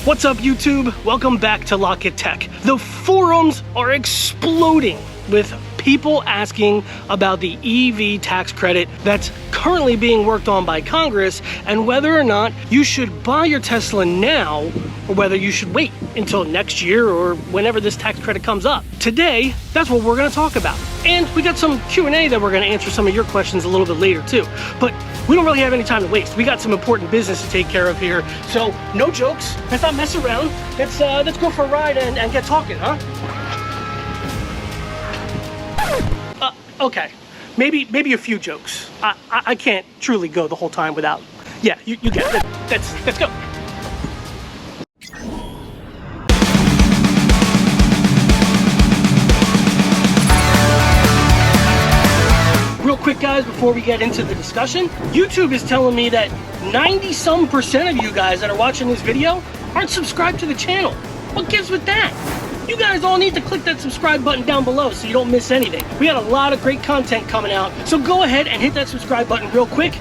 What's up, YouTube? Welcome back to LockettTech. The forums are exploding with people asking about the EV tax credit that's currently being worked on by Congress and whether or not you should buy your Tesla now or whether you should wait until next year or whenever this tax credit comes up. Today, that's what we're going to talk about. And we got some Q&A that we're going to answer some of your questions a little bit later too. But we don't really have any time to waste. We got some important business to take care of here. So no jokes. Let's not mess around. Let's go for a ride and get talking, huh? Okay, maybe a few jokes. I can't truly go the whole time without. Yeah, you get it. Let's go. Real quick, guys, before we get into the discussion, YouTube is telling me that 90-some% of you guys that are watching this video aren't subscribed to the channel. What gives with that? You guys all need to click that subscribe button down below so you don't miss anything. We got a lot of great content coming out, so go ahead and hit that subscribe button real quick.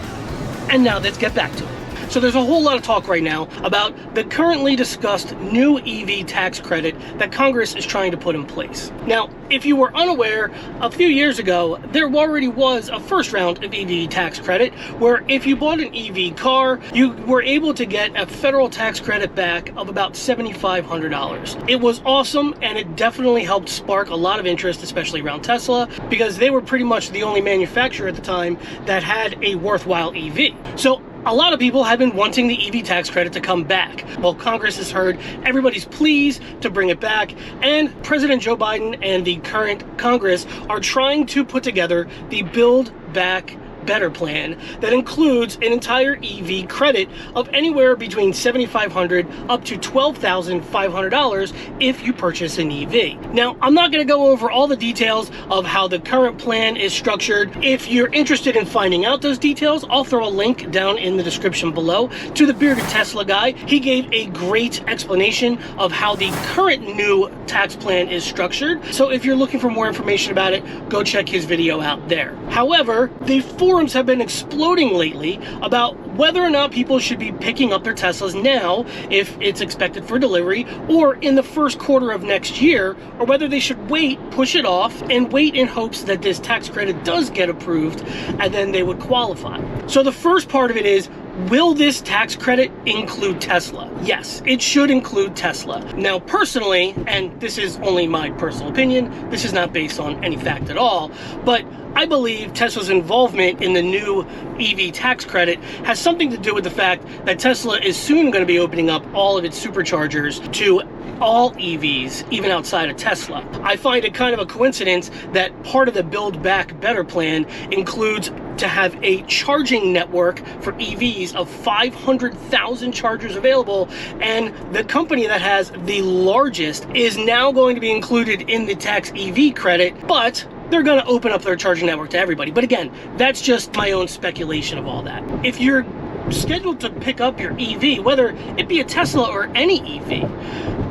And now let's get back to it. So there's a whole lot of talk right now about the currently discussed new EV tax credit that Congress is trying to put in place. Now, if you were unaware, a few years ago, there already was a first round of EV tax credit where if you bought an EV car, you were able to get a federal tax credit back of about $7,500. It was awesome, and it definitely helped spark a lot of interest, especially around Tesla, because they were pretty much the only manufacturer at the time that had a worthwhile EV. So a lot of people have been wanting the EV tax credit to come back. Well, Congress has heard everybody's pleas to bring it back, and President Joe Biden and the current Congress are trying to put together the Build Back Better plan that includes an entire EV credit of anywhere between $7,500 up to $12,500 if you purchase an EV. Now, I'm not going to go over all the details of how the current plan is structured. If you're interested in finding out those details, I'll throw a link down in the description below to the Bearded Tesla guy. He gave a great explanation of how the current new tax plan is structured. So if you're looking for more information about it, go check his video out there. However, the forums have been exploding lately about whether or not people should be picking up their Teslas now if it's expected for delivery or in the first quarter of next year, or whether they should wait, push it off, and wait in hopes that this tax credit does get approved and then they would qualify. So the first part of it is, will this tax credit include Tesla? Yes, it should include Tesla. Now, personally, and this is only my personal opinion, this is not based on any fact at all, but I believe Tesla's involvement in the new EV tax credit has something to do with the fact that Tesla is soon going to be opening up all of its superchargers to all EVs, even outside of Tesla. I find it kind of a coincidence that part of the Build Back Better plan includes to have a charging network for EVs of 500,000 chargers available, and the company that has the largest is now going to be included in the tax EV credit, but they're going to open up their charging network to everybody. But again, that's just my own speculation of all that. If you're scheduled to pick up your EV, whether it be a Tesla or any EV,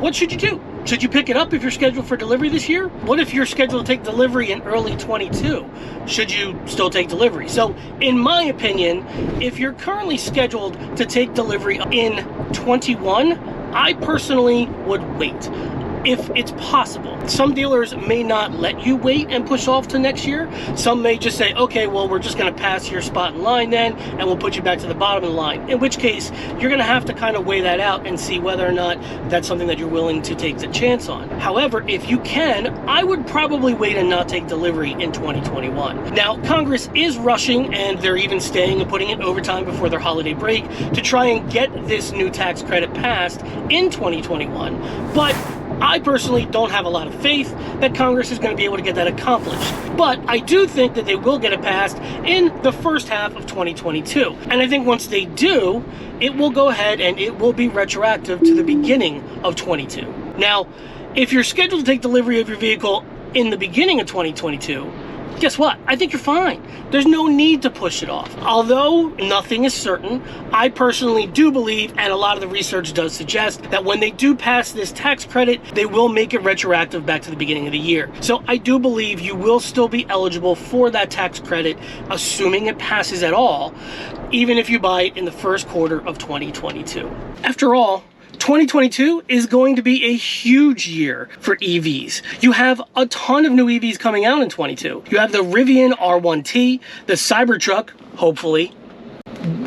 what should you do? Should you pick it up if you're scheduled for delivery this year? What if you're scheduled to take delivery in early 22? Should you still take delivery? So, in my opinion, if you're currently scheduled to take delivery in 21, I personally would wait. If it's possible. Some dealers may not let you wait and push off to next year. Some may just say, okay, well, we're just going to pass your spot in line then, and we'll put you back to the bottom of the line. In which case, you're going to have to kind of weigh that out and see whether or not that's something that you're willing to take the chance on. However, if you can, I would probably wait and not take delivery in 2021. Now, Congress is rushing, and they're even staying and putting in overtime before their holiday break to try and get this new tax credit passed in 2021. But I personally don't have a lot of faith that Congress is going to be able to get that accomplished. But I do think that they will get it passed in the first half of 2022. And I think once they do, it will go ahead and it will be retroactive to the beginning of 22. Now, if you're scheduled to take delivery of your vehicle in the beginning of 2022, guess what? I think you're fine. There's no need to push it off. Although nothing is certain, I personally do believe, and a lot of the research does suggest, that when they do pass this tax credit, they will make it retroactive back to the beginning of the year. So I do believe you will still be eligible for that tax credit, assuming it passes at all, even if you buy it in the first quarter of 2022. After all, 2022 is going to be a huge year for EVs. You have a ton of new EVs coming out in 22. You have the Rivian R1T, the Cybertruck, hopefully.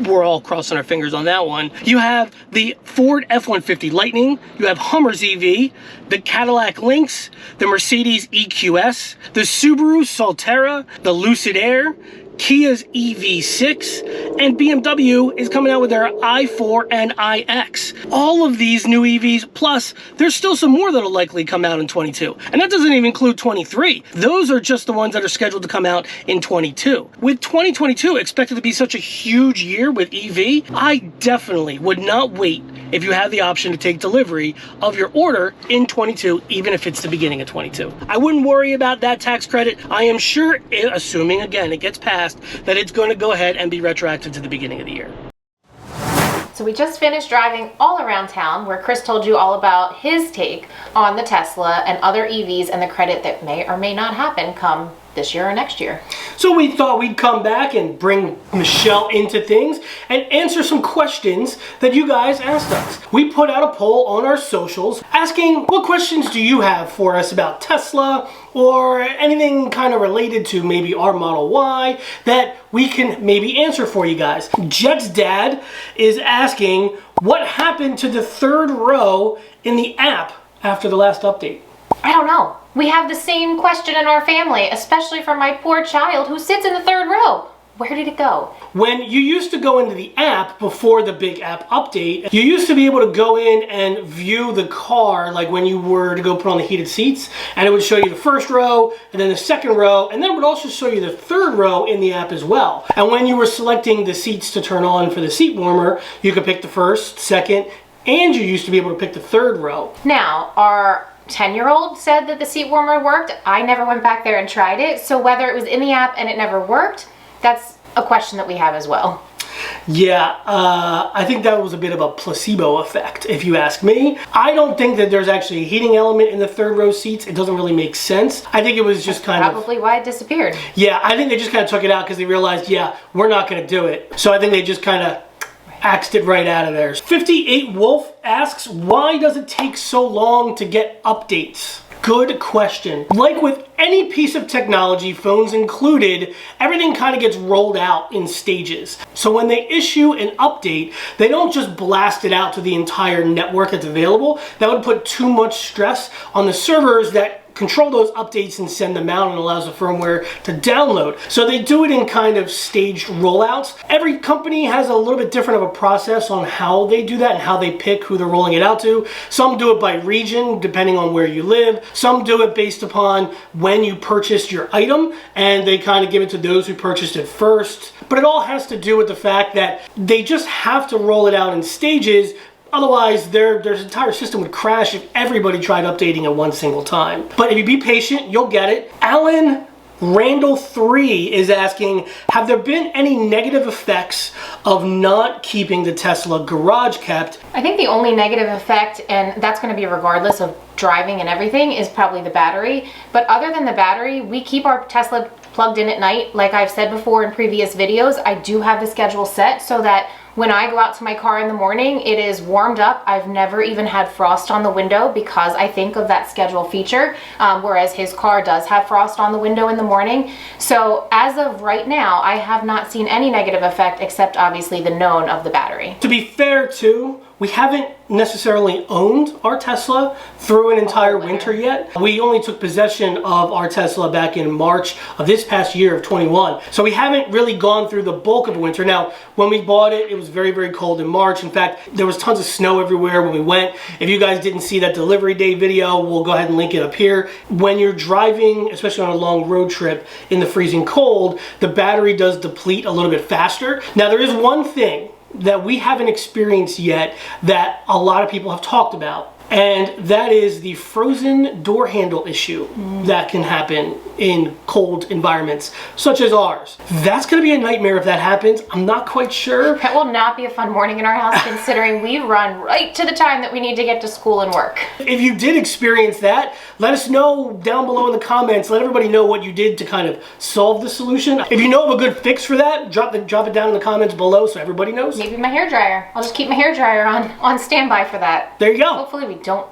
We're all crossing our fingers on that one. You have the Ford F-150 Lightning, you have Hummer's EV, the Cadillac Lynx, the Mercedes EQS, the Subaru Solterra, the Lucid Air, Kia's EV6, and BMW is coming out with their i4 and iX. All of these new EVs, plus there's still some more that'll likely come out in 22. And that doesn't even include 23. Those are just the ones that are scheduled to come out in 22. With 2022 expected to be such a huge year with EV, I definitely would not wait if you have the option to take delivery of your order in 22, even if it's the beginning of 22. I wouldn't worry about that tax credit. I am sure, assuming again it gets passed, that it's going to go ahead and be retroactive to the beginning of the year. So we just finished driving all around town where Chris told you all about his take on the Tesla and other EVs and the credit that may or may not happen come this year or next year. So we thought we'd come back and bring Michelle into things and answer some questions that you guys asked us. We put out a poll on our socials asking what questions do you have for us about Tesla or anything kind of related to maybe our Model Y that we can maybe answer for you guys. Jet's dad is asking what happened to the third row in the app after the last update. I don't know. We have the same question in our family, especially for my poor child who sits in the third row. Where did it go? When you used to go into the app before the big app update, you used to be able to go in and view the car, like when you were to go put on the heated seats, and it would show you the first row, and then the second row, and then it would also show you the third row in the app as well. And when you were selecting the seats to turn on for the seat warmer, you could pick the first, second, and you used to be able to pick the third row. Now, our 10-year-old said that the seat warmer worked. I never went back there and tried it. So whether it was in the app and it never worked, that's a question that we have as well. Yeah, I think that was a bit of a placebo effect, if you ask me. I don't think that there's actually a heating element in the third row seats. It doesn't really make sense. I think it was just probably why it disappeared. Yeah, I think they just kind of took it out because they realized, yeah, we're not going to do it. So I think they just kind of axed it right out of there. 58 Wolf asks, why does it take so long to get updates? Good question. Like with any piece of technology, phones included, everything kind of gets rolled out in stages. So when they issue an update, they don't just blast it out to the entire network that's available. That would put too much stress on the servers that control those updates and send them out, and allows the firmware to download. So they do it in kind of staged rollouts. Every company has a little bit different of a process on how they do that and how they pick who they're rolling it out to. Some do it by region, depending on where you live. Some do it based upon when you purchased your item, and they kind of give it to those who purchased it first. But it all has to do with the fact that they just have to roll it out in stages. Otherwise, their entire system would crash if everybody tried updating at one single time. But if you be patient, you'll get it. Alan Randall 3 is asking, have there been any negative effects of not keeping the Tesla garage kept? I think the only negative effect, and that's going to be regardless of driving and everything, is probably the battery. But other than the battery, we keep our Tesla plugged in at night. Like I've said before in previous videos, I do have the schedule set so that when I go out to my car in the morning, it is warmed up. I've never even had frost on the window because I think of that schedule feature, whereas his car does have frost on the window in the morning. So as of right now, I have not seen any negative effect except obviously the known of the battery. To be fair too, we haven't necessarily owned our Tesla through an entire winter yet. We only took possession of our Tesla back in March of this past year of 21. So we haven't really gone through the bulk of winter. Now, when we bought it, it was very, very cold in March. In fact, there was tons of snow everywhere when we went. If you guys didn't see that delivery day video, we'll go ahead and link it up here. When you're driving, especially on a long road trip in the freezing cold, the battery does deplete a little bit faster. Now, there is one thing that we haven't experienced yet that a lot of people have talked about. and that is the frozen door handle issue that can happen in cold environments, such as ours. That's going to be a nightmare if that happens. I'm not quite sure. That will not be a fun morning in our house, considering we run right to the time that we need to get to school and work. If you did experience that, let us know down below in the comments. Let everybody know what you did to kind of solve the solution. If you know of a good fix for that, drop it down in the comments below so everybody knows. Maybe my hairdryer. I'll just keep my hairdryer on standby for that. There you go. Hopefully we don't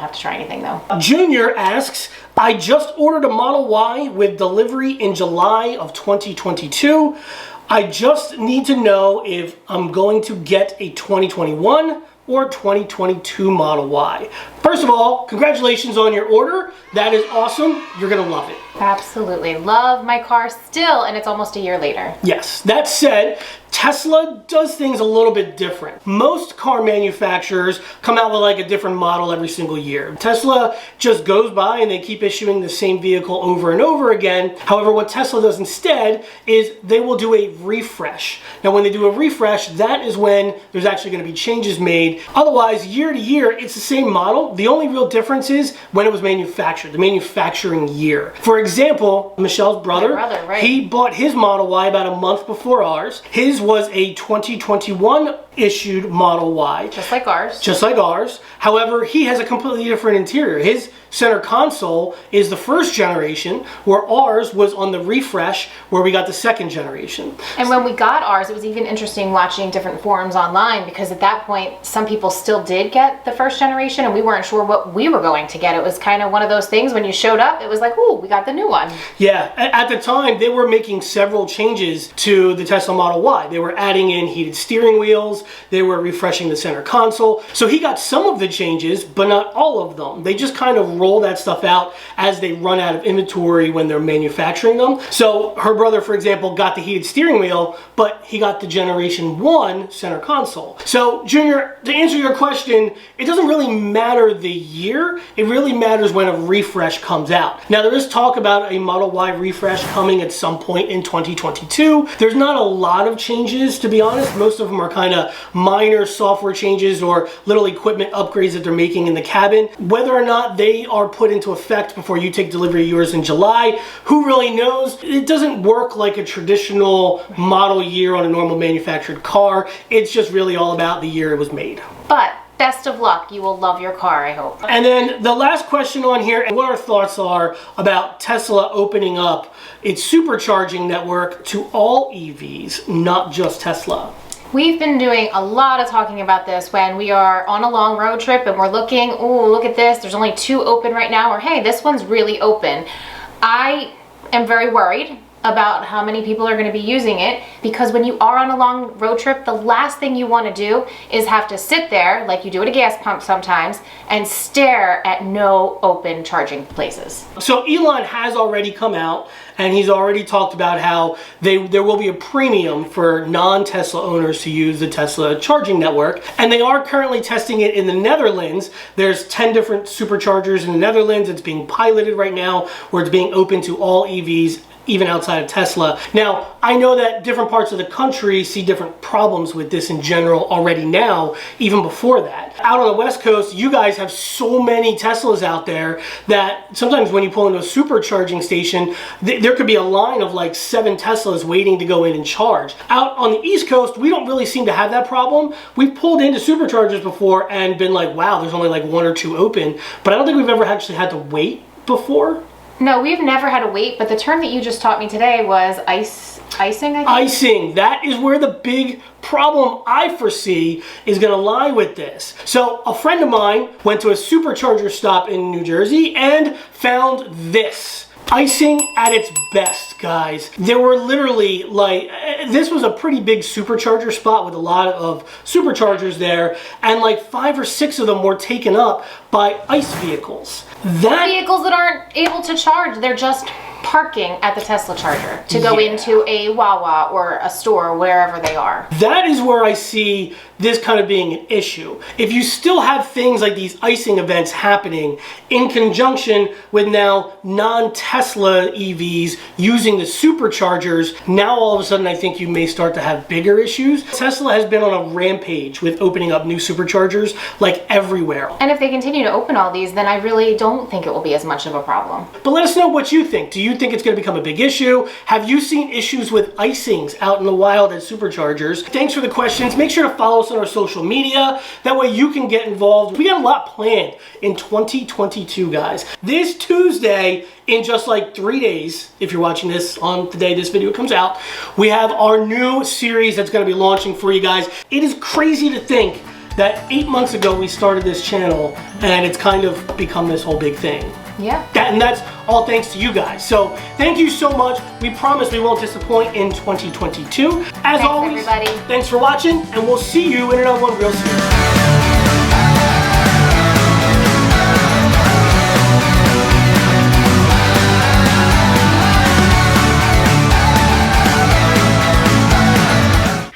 have to try anything though. Junior asks, I just ordered a Model Y with delivery in July of 2022. I just need to know if I'm going to get a 2021 or 2022 Model Y. First of all, congratulations on your order. That is awesome. You're gonna love it. Absolutely. Love my car still, and it's almost a year later. Yes. That said, Tesla does things a little bit different. Most car manufacturers come out with like a different model every single year. Tesla just goes by and they keep issuing the same vehicle over and over again. However, what Tesla does instead is they will do a refresh. Now, when they do a refresh, that is when there's actually going to be changes made. Otherwise, year to year, it's the same model. The only real difference is when it was manufactured, the manufacturing year. For example, Michelle's brother, right. He bought his Model Y about a month before ours. His was a 2021 issued Model Y. Just like ours. Just like ours. However, he has a completely different interior. His center console is the first generation, where ours was on the refresh, where we got the second generation. And when we got ours, it was even interesting watching different forums online, because at that point, some people still did get the first generation and we weren't sure what we were going to get. It was kind of one of those things when you showed up, it was like, ooh, we got the new one. Yeah, at the time, they were making several changes to the Tesla Model Y. They were adding in heated steering wheels, they were refreshing the center console. So he got some of the changes, but not all of them. They just kind of roll that stuff out as they run out of inventory when they're manufacturing them. So her brother, for example, got the heated steering wheel, but he got the Generation 1 center console. So Junior, to answer your question, it doesn't really matter the year. It really matters when a refresh comes out. Now, there is talk about a Model Y refresh coming at some point in 2022. There's not a lot of changes, to be honest. Most of them are kind of minor software changes or little equipment upgrades that they're making in the cabin. Whether or not they are put into effect before you take delivery of yours in July, who really knows? It doesn't work like a traditional model year on a normal manufactured car. It's just really all about the year it was made. But best of luck. You will love your car, I hope. And then the last question on here, and what our thoughts are about Tesla opening up its supercharging network to all EVs, not just Tesla. We've been doing a lot of talking about this when we are on a long road trip and we're looking, oh, look at this, there's only 2 open right now, or hey, this one's really open. I am very worried about how many people are going to be using it, because when you are on a long road trip, the last thing you want to do is have to sit there like you do at a gas pump sometimes and stare at no open charging places. So Elon has already come out and he's already talked about how there will be a premium for non-Tesla owners to use the Tesla charging network, and they are currently testing it in the Netherlands. There's 10 different superchargers in the Netherlands. It's being piloted right now, where it's being open to all EVs, even outside of Tesla. Now, I know that different parts of the country see different problems with this in general already now, even before that. Out on the West Coast, you guys have so many Teslas out there that sometimes when you pull into a supercharging station, there could be a line of like 7 Teslas waiting to go in and charge. Out on the East Coast, we don't really seem to have that problem. We've pulled into superchargers before and been like, wow, there's only like 1 or 2 open, but I don't think we've ever actually had to wait before. No, we've never had to wait, but the term that you just taught me today was icing, I think? Icing. That is where the big problem I foresee is going to lie with this. So a friend of mine went to a supercharger stop in New Jersey and found this. Icing at its best, guys. There were literally like, this was a pretty big supercharger spot with a lot of superchargers there, and like 5 or 6 of them were taken up by ICE vehicles. Vehicles that aren't able to charge, they're just parking at the Tesla charger to go into a Wawa or a store, wherever they are. That is where I see this kind of being an issue. If you still have things like these icing events happening in conjunction with now non-Tesla EVs using the superchargers, now all of a sudden I think you may start to have bigger issues. Tesla has been on a rampage with opening up new superchargers like everywhere. And if they continue to open all these, then I really don't think it will be as much of a problem. But let us know what you think. Do you think it's going to become a big issue? Have you seen issues with icings out in the wild at superchargers? Thanks for the questions. Make sure to follow us on our social media. That way you can get involved. We got a lot planned in 2022, guys. This Tuesday, in just like 3 days, if you're watching this on the day this video comes out, we have our new series that's going to be launching for you guys. It is crazy to think that 8 months ago we started this channel and it's kind of become this whole big thing. Yeah. And that's all thanks to you guys. So thank you so much. We promise we won't disappoint in 2022. As always, everybody. Thanks for watching, and we'll see you in another one real soon.